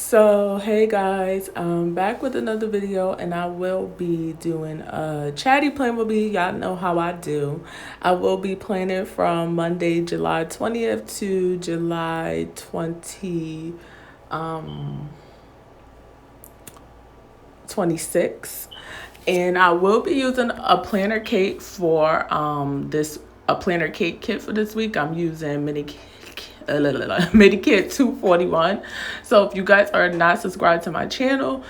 So hey guys, I'm back with another video, and I will be doing a chatty plan with me. Y'all know how I do. I will be planning from Monday, July 20th to July 26th. And I will be using a PlannerKate for this a PlannerKate kit for this week. I'm using Medikit 241. So if you guys are not subscribed to my channel,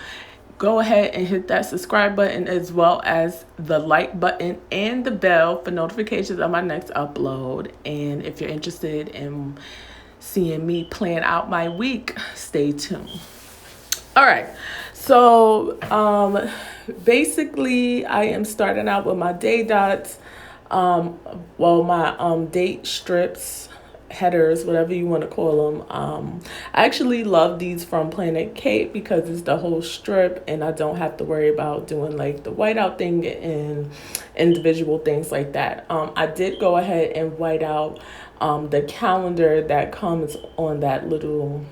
go ahead and hit that subscribe button, as well as the like button and the bell for notifications of my next upload. And if you're interested in seeing me plan out my week, stay tuned. All right, so basically I am starting out with my day dots, my date strips, headers, whatever you want to call them. I actually love these from PlannerKate because it's the whole strip, and I don't have to worry about doing like the whiteout thing and individual things like that. I did go ahead and white out the calendar that comes on that little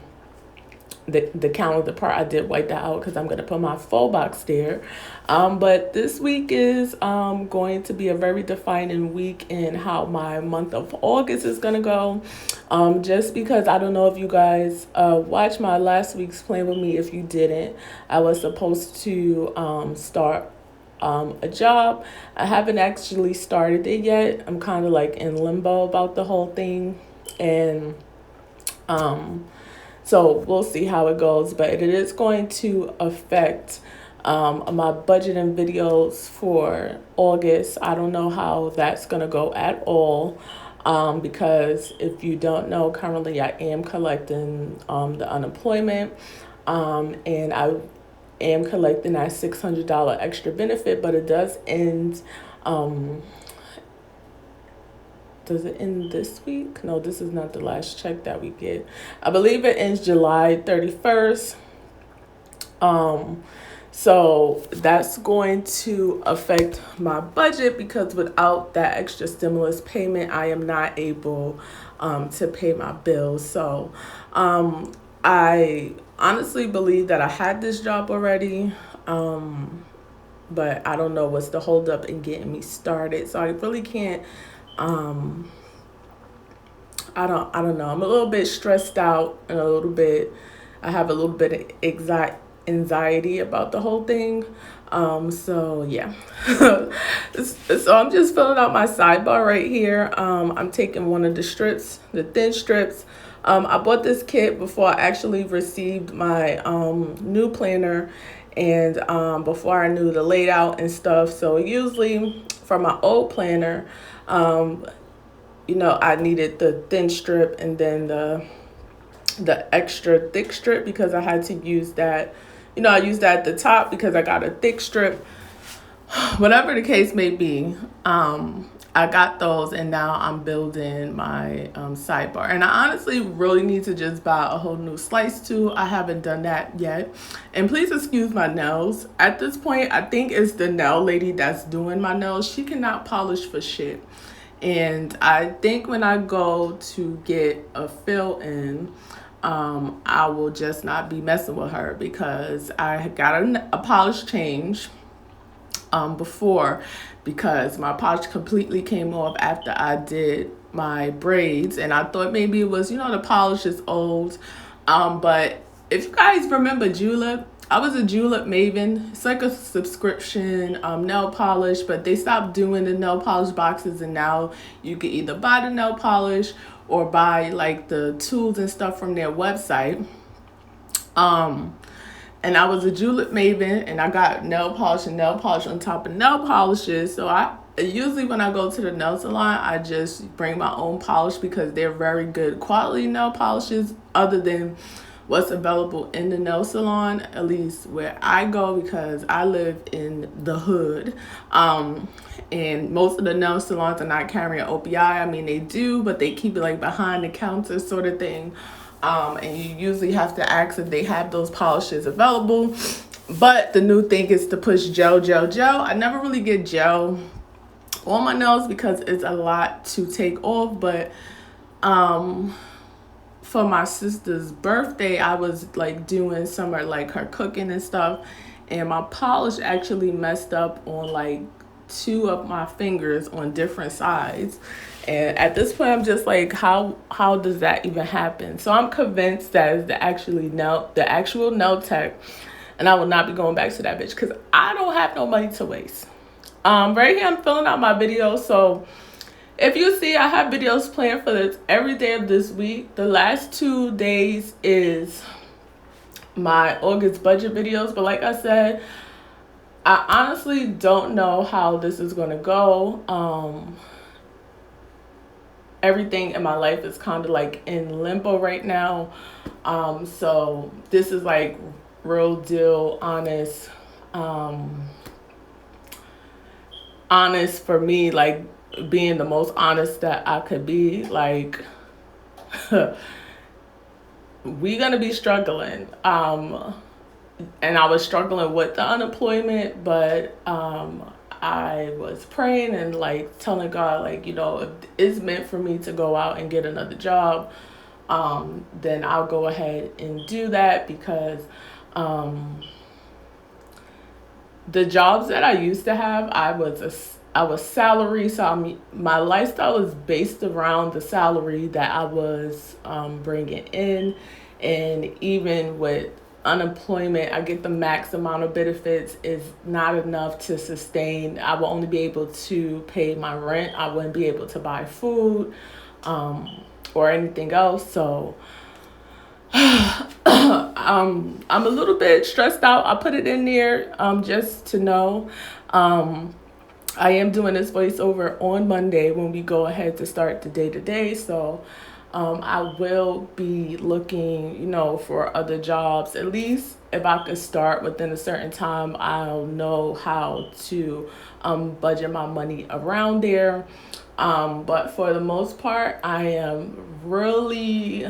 the calendar part. I did white that out because I'm going to put my full box there. But this week is going to be a very defining week in how my month of August is going to go. Just because I don't know if you guys watched my last week's plan with me. If you didn't, I was supposed to start a job. I haven't actually started it yet. I'm kind of like in limbo about the whole thing, and so we'll see how it goes, but it is going to affect my budgeting videos for August. I don't know how that's going to go at all, because if you don't know, currently I am collecting the unemployment, and I am collecting that $600 extra benefit, but it does end. Does it end this week? No, this is not the last check that we get. I believe it ends July 31st. So that's going to affect my budget, because without that extra stimulus payment, I am not able to pay my bills. So I honestly believe that I had this job already. But I don't know what's the holdup in getting me started. So I really can't. I don't know. I'm a little bit stressed out, and I have a little bit of anxiety about the whole thing. So yeah. So I'm just filling out my sidebar right here. I'm taking one of the strips, the thin strips. I bought this kit before I actually received my new planner, and before I knew the layout and stuff. So usually for my old planner, I needed the thin strip and then the extra thick strip, because I had to use that. I used that at the top because I got a thick strip. Whatever the case may be, I got those, and now I'm building my sidebar. And I honestly really need to just buy a whole new slice tool. I haven't done that yet. And please excuse my nails. At this point, I think it's the nail lady that's doing my nails. She cannot polish for shit. And I think when I go to get a fill in, I will just not be messing with her, because I got a polish change before, because my polish completely came off after I did my braids, and I thought maybe it was, the polish is old. But if you guys remember Julep, I was a Julep maven. It's like a subscription nail polish, but they stopped doing the nail polish boxes, and now you can either buy the nail polish or buy like the tools and stuff from their website. And I was a Julep maven, and I got nail polish and nail polish on top of nail polishes. So I usually, when I go to the nail salon, I just bring my own polish, because they're very good quality nail polishes, other than what's available in the nail salon, at least where I go, because I live in the hood. And most of the nail salons are not carrying OPI. I mean, they do, but they keep it like behind the counter sort of thing. And you usually have to ask if they have those polishes available. But the new thing is to push gel. I never really get gel on my nails because it's a lot to take off. But for my sister's birthday, I was like doing some like her cooking and stuff, and my polish actually messed up on like 2 of my fingers on different sides. And at this point, I'm just like, how does that even happen? So I'm convinced that is the actual nail tech, and I will not be going back to that bitch because I don't have no money to waste. Right here, I'm filling out my video. So if you see, I have videos planned for this every day of this week. The last 2 days is my August budget videos. But like I said, I honestly don't know how this is going to go. Everything in my life is kind of like in limbo right now. So this is like real deal honest for me, like being the most honest that I could be. Like we gonna be struggling, and I was struggling with the unemployment, but I was praying and like telling God, like, you know, if it's meant for me to go out and get another job, then I'll go ahead and do that, because the jobs that I used to have, I was salary, so my lifestyle was based around the salary that I was bringing in, and even with unemployment, I get the max amount of benefits is not enough to sustain. I will only be able to pay my rent. I wouldn't be able to buy food or anything else. So I'm a little bit stressed out. I put it in there just to know. I am doing this voiceover on Monday when we go ahead to start the day-to-day. So I will be looking, you know, for other jobs. At least if I could start within a certain time, I'll know how to budget my money around there. But for the most part, I am really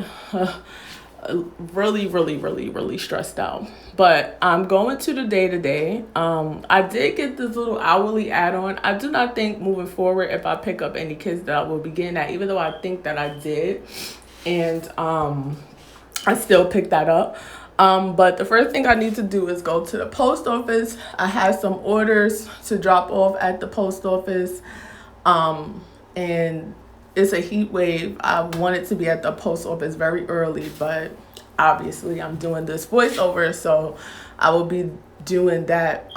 really stressed out. But I'm going to the day-to-day. I did get this little hourly add-on. I do not think moving forward, if I pick up any kids, that I will be getting that, even though I think that I did. And I still picked that up. But the first thing I need to do is go to the post office. I have some orders to drop off at the post office. And it's a heat wave. I wanted to be at the post office very early, but obviously I'm doing this voiceover, so I will be doing that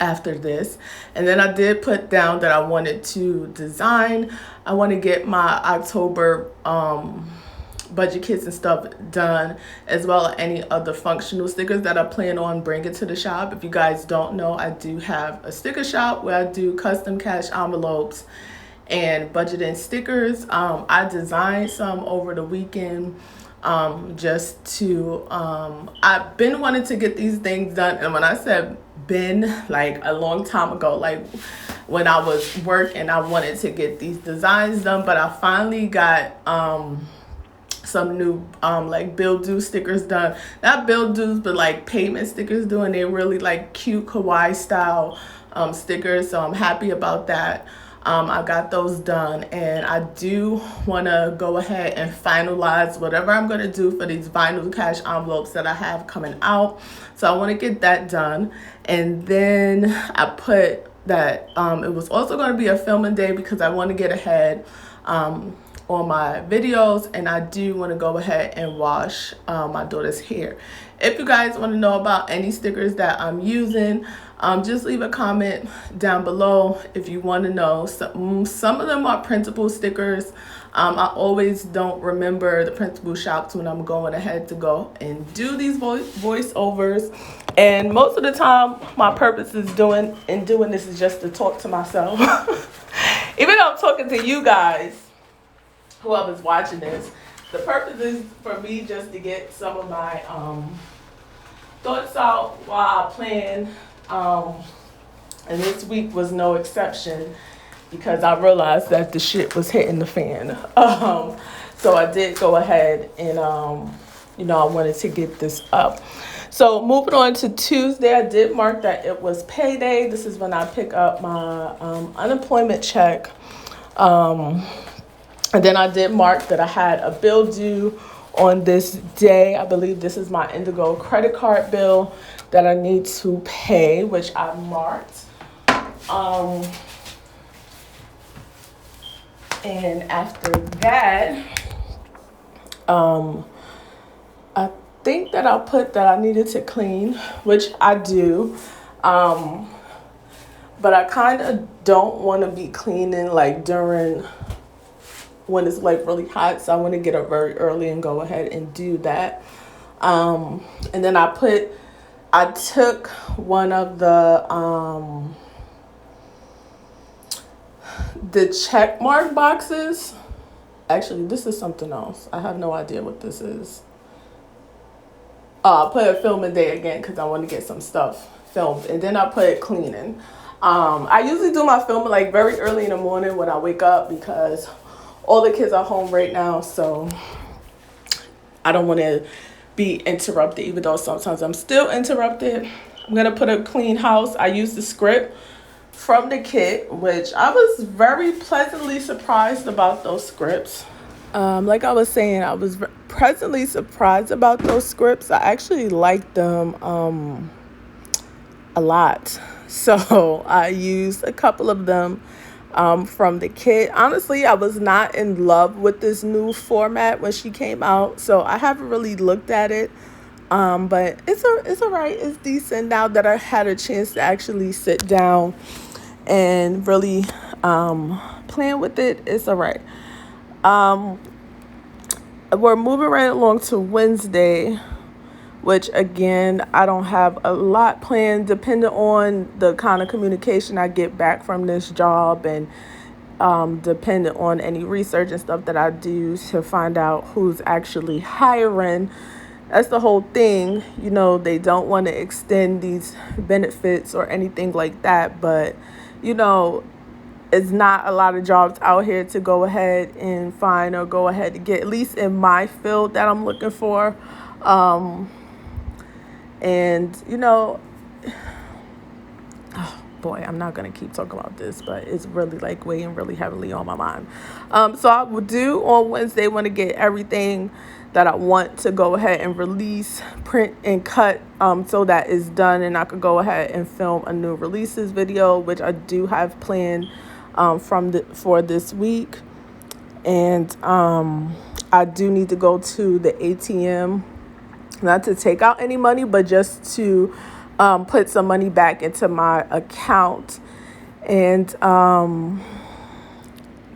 after this. And then I did put down that I wanted to design. I want to get my October budget kits and stuff done, as well as any other functional stickers that I plan on bringing to the shop. If you guys don't know, I do have a sticker shop where I do custom cash envelopes and budgeting stickers. I designed some over the weekend just to I've been wanting to get these things done, and when I said been, like a long time ago, like when I was working, I wanted to get these designs done. But I finally got some new like build do stickers done, not build do's, but like payment stickers done. They're really like cute kawaii style stickers, so I'm happy about that. I got those done, and I do want to go ahead and finalize whatever I'm going to do for these vinyl cash envelopes that I have coming out. So I want to get that done. And then I put that it was also going to be a filming day because I want to get ahead on my videos, and I do want to go ahead and wash my daughter's hair. If you guys want to know about any stickers that I'm using, just leave a comment down below if you want to know. Some of them are printable stickers. I always don't remember the printable shops when I'm going ahead to go and do these voiceovers. And most of the time, my purpose is doing this is just to talk to myself. Even though I'm talking to you guys, whoever's watching this, the purpose is for me just to get some of my thoughts out while I plan. And this week was no exception because I realized that the shit was hitting the fan. So I did go ahead and, I wanted to get this up. So moving on to Tuesday, I did mark that it was payday. This is when I pick up my unemployment check. And then I did mark that I had a bill due on this day. I believe this is my Indigo credit card bill that I need to pay, which I marked. And after that, I think that I'll put that I needed to clean, which I do. But I kind of don't want to be cleaning like during when it's like really hot, so I want to get up very early and go ahead and do that. And then I took one of the check mark boxes. Actually, this is something else. I have no idea what this is. I put a filming day again because I want to get some stuff filmed, and then I put cleaning. I usually do my filming like very early in the morning when I wake up because all the kids are home right now, so I don't want to be interrupted, even though sometimes I'm still interrupted. I'm going to put a clean house. I used the script from the kit, which I was very pleasantly surprised about those scripts. Like I was saying, I was pleasantly surprised about those scripts. I actually liked them a lot. So I used a couple of them from the kit. Honestly, I was not in love with this new format when she came out, so I haven't really looked at it. But it's all right. It's decent now that I had a chance to actually sit down and really plan with it. It's all right. We're moving right along to Wednesday, which again, I don't have a lot planned depending on the kind of communication I get back from this job, and dependent on any research and stuff that I do to find out who's actually hiring. That's the whole thing. You know, they don't want to extend these benefits or anything like that, but you know, it's not a lot of jobs out here to go ahead and find or go ahead to get, at least in my field that I'm looking for. And you know, oh boy, I'm not going to keep talking about this, but it's really like weighing really heavily on my mind. So I will do on Wednesday, want to get everything that I want to go ahead and release, print and cut, so that is done, and I could go ahead and film a new releases video, which I do have planned for this week. And I do need to go to the ATM, not to take out any money, but just to put some money back into my account. And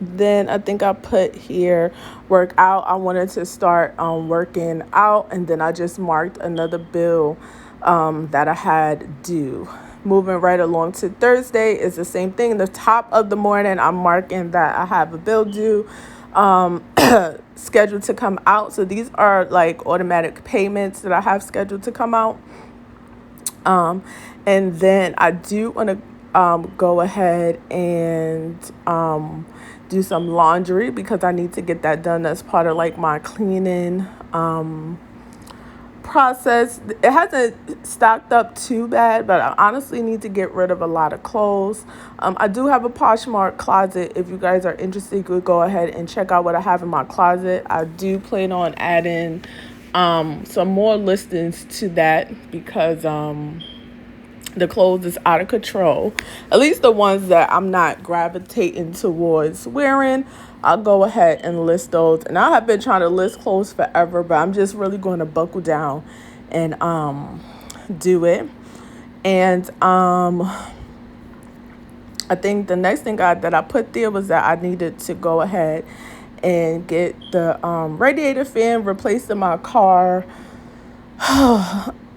then I think I put here work out. I wanted to start working out, and then I just marked another bill that I had due. Moving right along to Thursday is the same thing. The top of the morning, I'm marking that I have a bill due scheduled to come out. So these are like automatic payments that I have scheduled to come out. And then I do want to go ahead and do some laundry because I need to get that done. That's part of like my cleaning process. It hasn't stocked up too bad, but I honestly need to get rid of a lot of clothes. I do have a Poshmark closet. If you guys are interested, you could go ahead and check out what I have in my closet. I do plan on adding some more listings to that because the clothes is out of control. At least the ones that I'm not gravitating towards wearing, I'll go ahead and list those. And I have been trying to list clothes forever, but I'm just really going to buckle down and do it. And I think the next thing that I put there was that I needed to go ahead and get the radiator fan replaced in my car.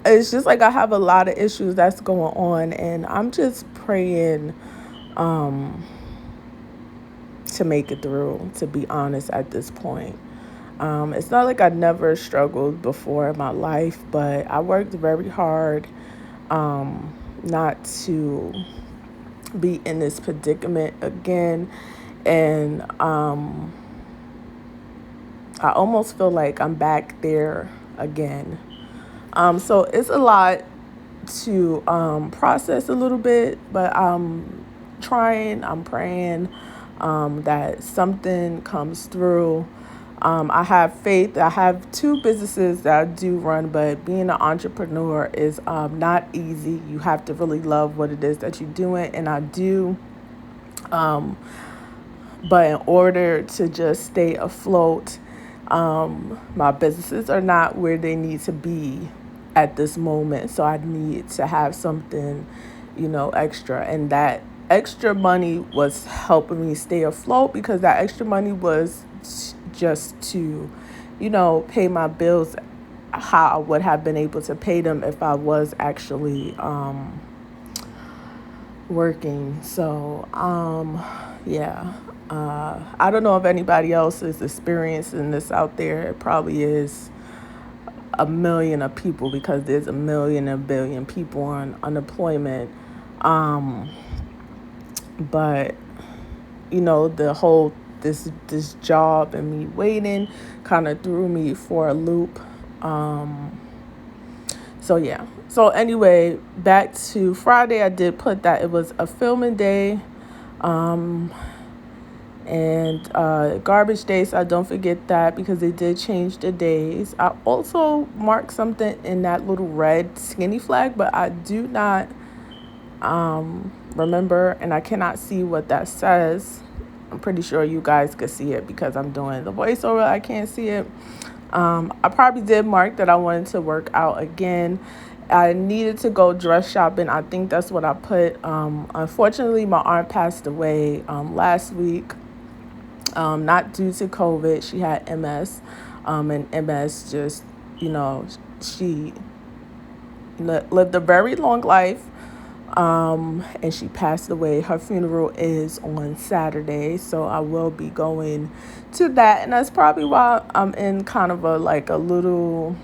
It's just like I have a lot of issues that's going on, and I'm just praying to make it through, to be honest, at this point. It's not like I never struggled before in my life, but I worked very hard not to be in this predicament again. And I almost feel like I'm back there again. So it's a lot to process a little bit, but I'm praying. that something comes through. I have faith. I have two businesses that I do run, but being an entrepreneur is not easy. You have to really love what it is that you're doing, and I do. Um, but in order to just stay afloat, my businesses are not where they need to be at this moment. So I need to have something, extra. And that extra money was helping me stay afloat because that extra money was just to, pay my bills how I would have been able to pay them if I was actually working. So, yeah. I don't know if anybody else is experiencing this out there. It probably is a million of people because there's a million and a billion people on unemployment. But the whole this job and me waiting kind of threw me for a loop. So yeah. So anyway, back to Friday, I did put that it was a filming day. And garbage day, so I don't forget that because they did change the days. I also marked something in that little red skinny flag, but I do not remember, and I cannot see what that says. I'm pretty sure you guys could see it because I'm doing the voiceover. I can't see it. I probably did mark that I wanted to work out again. I needed to go dress shopping. I think that's what I put. Unfortunately, my aunt passed away last week. Not due to COVID. She had MS. And MS just, she lived a very long life. And she passed away. Her funeral is on Saturday, so I will be going to that. And that's probably why I'm in kind of a little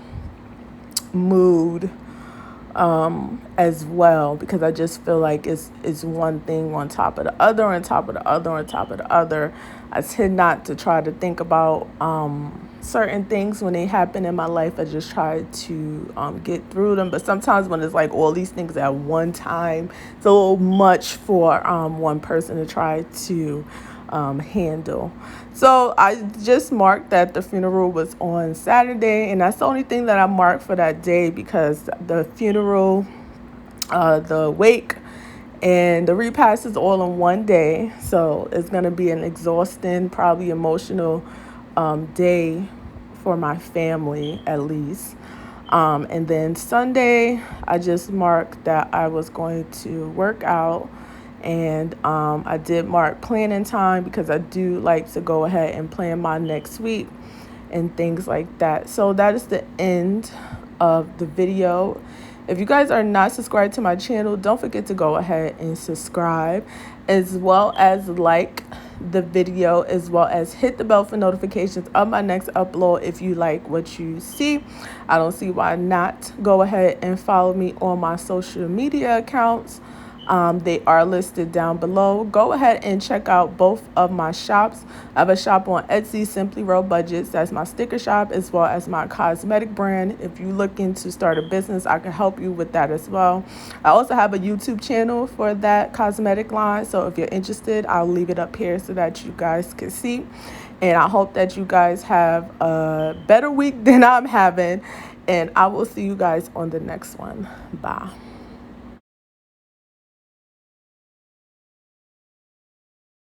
mood as well, because I just feel like it's one thing on top of the other, on top of the other, on top of the other. I tend not to try to think about certain things when they happen in my life. I just try to get through them. But sometimes when it's like all these things at one time, it's a little much for one person to try to handle. So I just marked that the funeral was on Saturday, and that's the only thing that I marked for that day because the funeral, the wake, and the repast is all in one day. So it's going to be an exhausting, probably emotional day for my family at least. And then Sunday, I just marked that I was going to work out. And I did mark planning time because I do like to go ahead and plan my next week and things like that. So that is the end of the video. If you guys are not subscribed to my channel, don't forget to go ahead and subscribe, as well as like the video, as well as hit the bell for notifications of my next upload if you like what you see. I don't see why not. Go ahead and follow me on my social media accounts. They are listed down below. Go ahead and check out both of my shops. I have a shop on Etsy, Simply Roll Budgets. That's my sticker shop, as well as my cosmetic brand. If you're looking to start a business, I can help you with that as well. I also have a YouTube channel for that cosmetic line. So if you're interested, I'll leave it up here so that you guys can see. And I hope that you guys have a better week than I'm having. And I will see you guys on the next one. Bye.